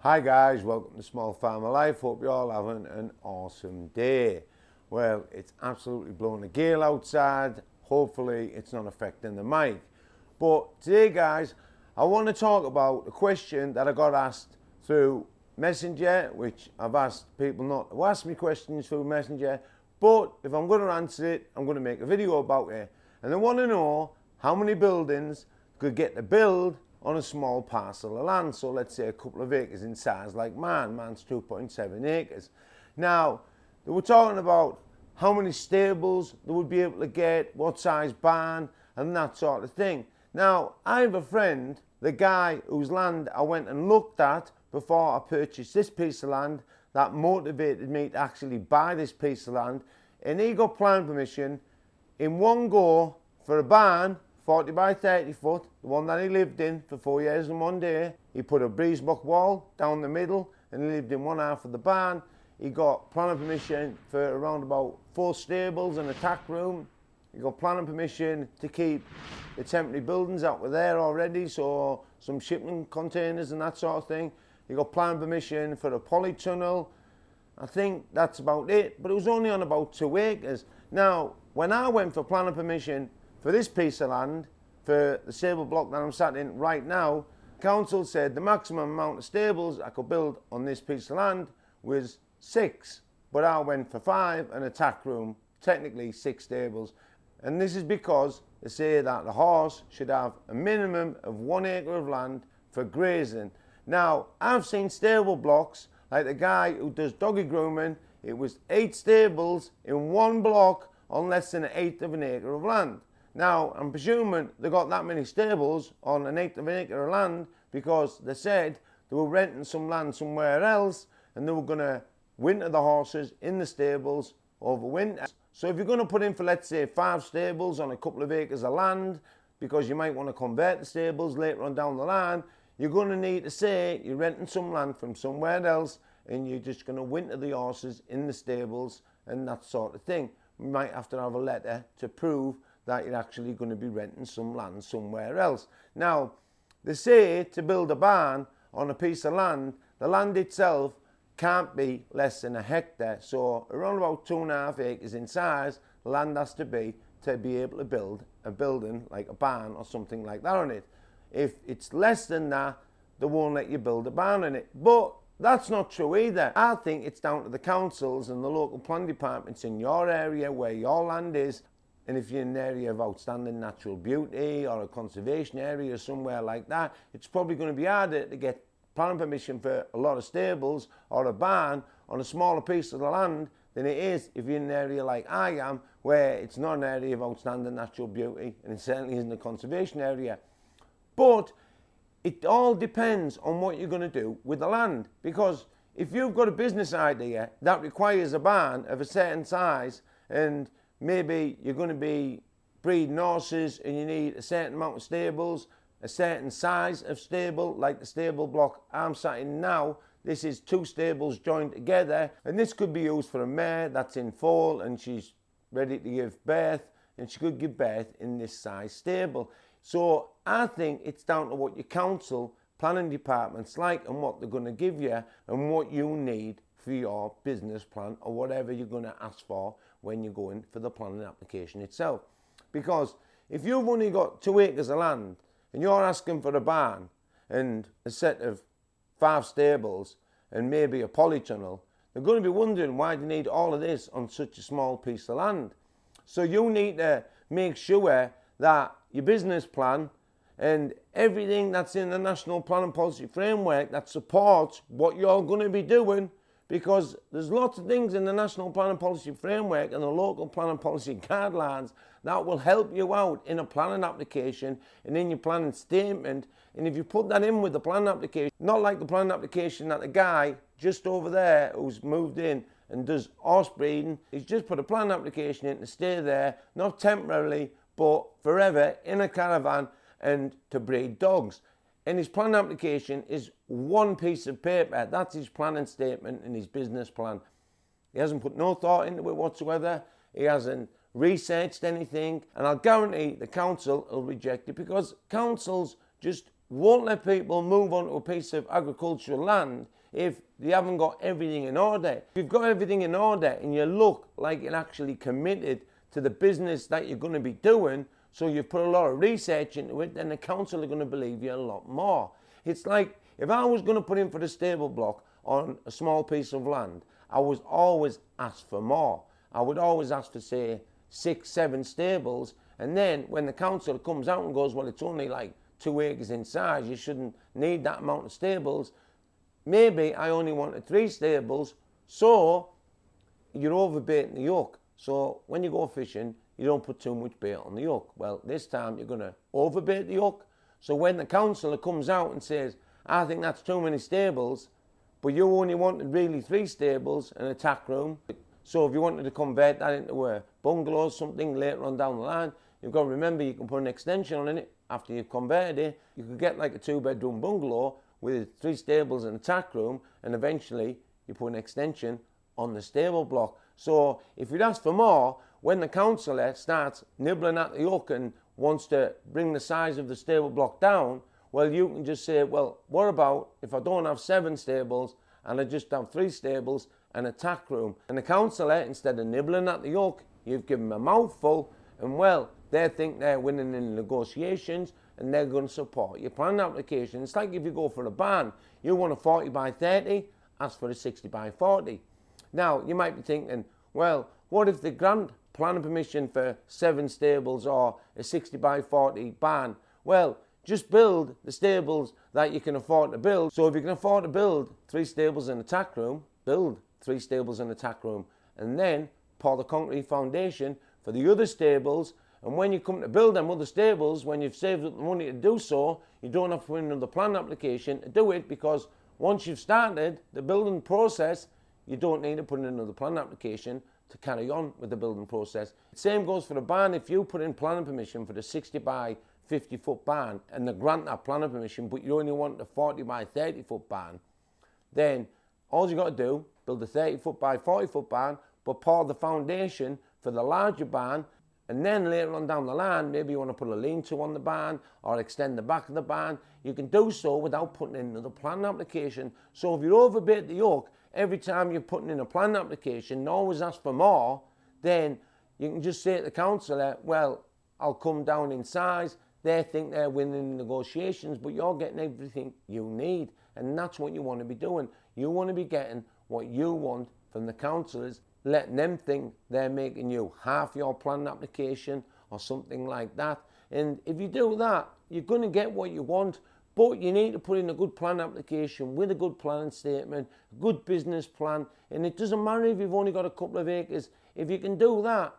Hi guys, welcome to Small Farmer Life. Hope you're all having an awesome day. Well, it's absolutely blowing a gale outside. Hopefully it's not affecting the mic. But today guys, I want to talk about a question that I got asked through Messenger, which I've asked people not to ask me questions through Messenger, but if I'm going to answer it, I'm going to make a video about it. And they want to know how many buildings could get to build on a small parcel of land. So let's say a couple of acres in size like mine's 2.7 acres. Now, they were talking about how many stables they would be able to get, what size barn, and that sort of thing. Now, I have a friend, the guy whose land I went and looked at before I purchased this piece of land, that motivated me to actually buy this piece of land, and he got planning permission in one go for a barn 40 by 30 foot, the one that he lived in for 4 years and 1 day. He put a breeze block wall down the middle and he lived in one half of the barn. He got planning permission for around about 4 stables and a tack room. He got planning permission to keep the temporary buildings that were there already, so some shipping containers and that sort of thing. He got planning permission for a polytunnel. I think that's about it, but it was only on about 2 acres. Now, when I went for planning permission for this piece of land, for the stable block that I'm sat in right now, council said the maximum amount of stables I could build on this piece of land was 6, but I went for 5 and a tack room, technically 6 stables. And this is because they say that the horse should have a minimum of 1 acre of land for grazing. Now, I've seen stable blocks, like the guy who does doggy grooming, it was 8 stables in one block on less than 1/8 of an acre of land. Now, I'm presuming they got that many stables on 1/8 of an acre of land because they said they were renting some land somewhere else and they were going to winter the horses in the stables over winter. So if you're going to put in for, let's say, 5 stables on a couple of acres of land, because you might want to convert the stables later on down the line, you're going to need to say you're renting some land from somewhere else and you're just going to winter the horses in the stables and that sort of thing. You might have to have a letter to prove that you're actually going to be renting some land somewhere else. Now, they say to build a barn on a piece of land, the land itself can't be less than 1 hectare. So around about 2.5 acres in size, the land has to be able to build a building like a barn or something like that on it. If it's less than that, they won't let you build a barn on it. But that's not true either. I think it's down to the councils and the local planning departments in your area where your land is. And if you're in an area of outstanding natural beauty or a conservation area or somewhere like that, it's probably going to be harder to get planning permission for a lot of stables or a barn on a smaller piece of the land than it is if you're in an area like I am, where it's not an area of outstanding natural beauty and it certainly isn't a conservation area. But it all depends on what you're going to do with the land, because if you've got a business idea that requires a barn of a certain size and maybe you're going to be breeding horses and you need a certain amount of stables, a certain size of stable, like the stable block I'm sat in now. This is 2 stables joined together, and this could be used for a mare that's in foal and she's ready to give birth, and she could give birth in this size stable. So I think it's down to what your council planning department's like and what they're going to give you and what you need for your business plan or whatever you're going to ask for when you're going for the planning application itself. Because if you've only got 2 acres of land and you're asking for a barn and a set of 5 stables and maybe a polytunnel, they're going to be wondering why you need all of this on such a small piece of land. So you need to make sure that your business plan and everything that's in the National Planning Policy Framework that supports what you're going to be doing, because there's lots of things in the National Planning Policy Framework and the local planning policy guidelines that will help you out in a planning application and in your planning statement. And if you put that in with the planning application, not like the planning application that the guy just over there who's moved in and does horse breeding, he's just put a planning application in to stay there, not temporarily, but forever in a caravan and to breed dogs. And his planning application is one piece of paper. That's his planning statement and his business plan. He hasn't put no thought into it whatsoever. He hasn't researched anything. And I'll guarantee the council will reject it, because councils just won't let people move onto a piece of agricultural land if you haven't got everything in order. If you've got everything in order and you look like you're actually committed to the business that you're going to be doing, so you've put a lot of research into it, then the council are going to believe you a lot more. It's like if I was going to put in for the stable block on a small piece of land, I was always asked for more. I would always ask for, say, 6, 7 stables, and then when the council comes out and goes, well, it's only like 2 acres in size, you shouldn't need that amount of stables. Maybe I only wanted 3 stables, so you're overbaiting the yoke. So when you go fishing, you don't put too much bait on the yoke. Well, this time you're going to overbait the yoke. So when the councillor comes out and says, I think that's too many stables, but you only wanted really 3 stables and a tack room. So if you wanted to convert that into a bungalow or something later on down the line, you've got to remember you can put an extension on it after you've converted it. You could get like a 2-bedroom bungalow with 3 stables and a tack room, and eventually you put an extension on the stable block. So if you'd ask for more, when the councillor starts nibbling at the yoke and wants to bring the size of the stable block down, well, you can just say, well, what about if I don't have 7 stables and I just have 3 stables and a tack room? And the councillor, instead of nibbling at the yoke, you've given them a mouthful, and well, they think they're winning in negotiations and they're going to support your planning application. It's like if you go for a barn, you want a 40 by 30, ask for a 60 by 40. Now, you might be thinking, well, what if they grant planning permission for 7 stables or a 60 by 40 barn? Well, just build the stables that you can afford to build. So if you can afford to build 3 stables and a tack room, build 3 stables and a tack room, and then pour the concrete foundation for the other stables. And when you come to build them other stables, when you've saved up the money to do so, you don't have to put in another plan application to do it, because once you've started the building process, you don't need to put in another plan application to carry on with the building process. Same goes for the barn. If you put in planning permission for the 60 by 50 foot barn and they grant that planning permission, but you only want the 40 by 30 foot barn, then all you got to do, build a 30 foot by 40 foot barn, but pour the foundation for the larger barn. And then later on down the line, maybe you want to put a lean-to on the barn or extend the back of the barn. You can do so without putting in another plan application. So if you overbait the yoke, every time you're putting in a plan application and always ask for more, then you can just say to the councillor, well, I'll come down in size. They think they're winning negotiations, but you're getting everything you need. And that's what you want to be doing. You want to be getting what you want from the councillors, letting them think they're making you half your plan application or something like that. And if you do that, you're going to get what you want, but you need to put in a good plan application with a good planning statement, a good business plan. And it doesn't matter if you've only got a couple of acres. If you can do that,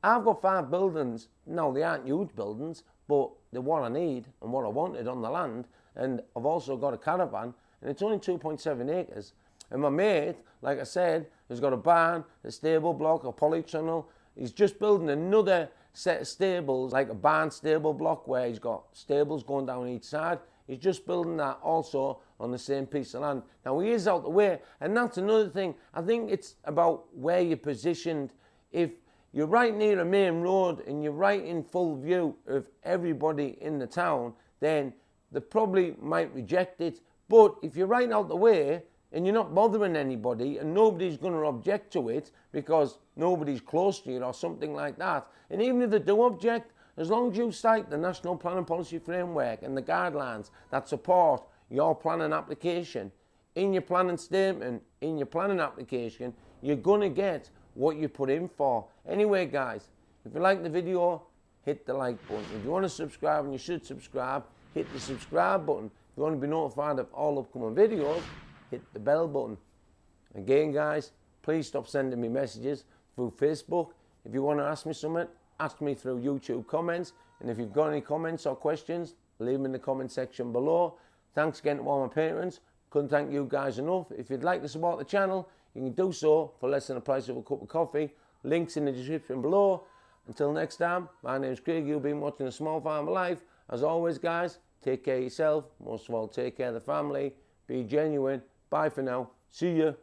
I've got 5 buildings. No, they aren't huge buildings, but they're what I need and what I wanted on the land. And I've also got a caravan, and it's only 2.7 acres. And my mate, like I said, has got a barn, a stable block, a polytunnel. He's just building another set of stables, like a barn stable block where he's got stables going down each side. He's just building that also on the same piece of land. Now, he is out the way, and that's another thing. I think it's about where you're positioned. If you're right near a main road and you're right in full view of everybody in the town, then they probably might reject it. But if you're right out the way and you're not bothering anybody and nobody's going to object to it because nobody's close to you or something like that, and even if they do object, as long as you cite the National Planning Policy Framework and the guidelines that support your planning application in your planning statement, in your planning application, you're going to get what you put in for. Anyway, guys, if you like the video, hit the like button. If you want to subscribe, and you should subscribe, hit the subscribe button. If you want to be notified of all upcoming videos, hit the bell button. Again, guys, please stop sending me messages through Facebook. If you want to ask me something, ask me through YouTube comments. And if you've got any comments or questions, leave them in the comment section below. Thanks again to all my patrons. Couldn't thank you guys enough. If you'd like to support the channel, you can do so for less than the price of a cup of coffee. Links in the description below. Until next time, my name's Craig. You've been watching A Small Farmer Life. As always, guys, take care of yourself. Most of all, take care of the family. Be genuine. Bye for now. See ya.